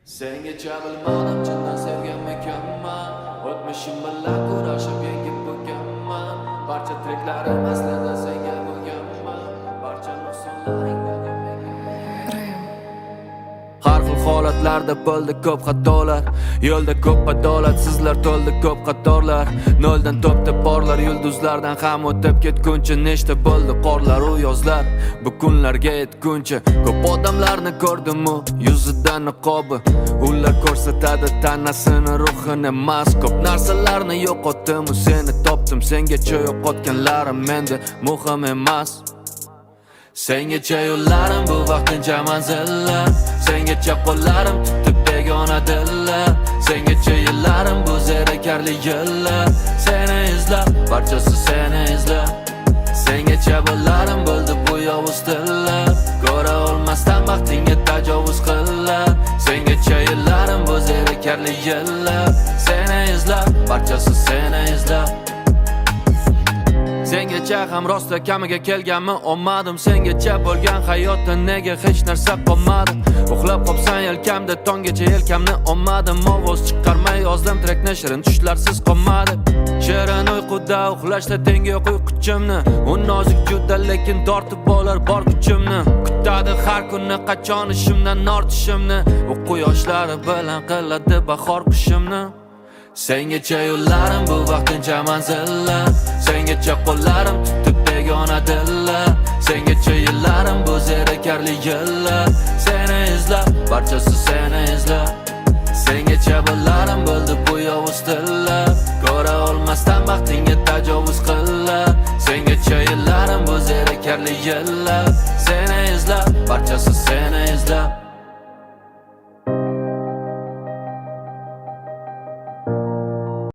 Sengacha bilmadim chindan sevganmikanman. O'tmishim bilan kurashib yengib bo'lganman. Barcha treklarim aslida senga bo'lganman. Barcha nuqsonlaring bildim har xil holatlarda bo'ldi ko'p xatolar. Yo'lda ko'p adolatsizlar to'ldi ko'p qatorlar. Noldan to'pda borlar yulduzlardan ham o'tib ketguncha nechta bo'ldi qorlar u yozlar. Bu kunlarga yetguncha ko'p odamlarni ko'rdim u yuzida niqobi. Ular ko'rsatadi tanasini ruhini emas. Ko'p narsalarni yo'qotdim u seni topdim. Sengacha yo'qotganlarim menda muhim emas. Sengacha yo'llarim bu vaqtincha manzillar. Sengacha qo'llarim tutib begona dillar. Sengacha yillarim bu zerikarli yillar. Seni izlab, barchasi seni izlab. Sengacha bo'larim bo'ldi bu yovuz tillar. Ko'ra olmasdan vaqtingga tajovuz qillar. Sengacha yillarim bu zerikarli yillar. Seni izlab, barchasi seni izlab. Sengacha ham rosta kamiga kelganmi olmadim. Sengacha bo'lgan hayotda nega hech narsa qolmadi. Uxlab qopsan yelkamda tonggacha yelkamni olmadim. Ovoz chiqarmay yozdim trekni shirin tushlarsiz qolmadi. Shirin uyquda uxlashda tengi yo'q uyquchimni. U nozik juda lekin tortib olar bor kuchimni. Kutadi har kuni qachon ishimdan ortishimni. U quyoshlari bilan qiladi bahor qushimni. Sengacha yo'llarim bu vaqtincha manzillar. Sengacha qo'llarim tutib begona dillar. Sengacha yillarim bu zerikarli yillar. Seni izlab, barchasi seni izlab. Sengacha bo'larim bo'ldi bu yovuz tillar. Ko'ra olmasdan vaqtingga tajovuz qillar. Sengacha yillarim bu zerikarli yillar. Seni izlab, barchasi seni izlab.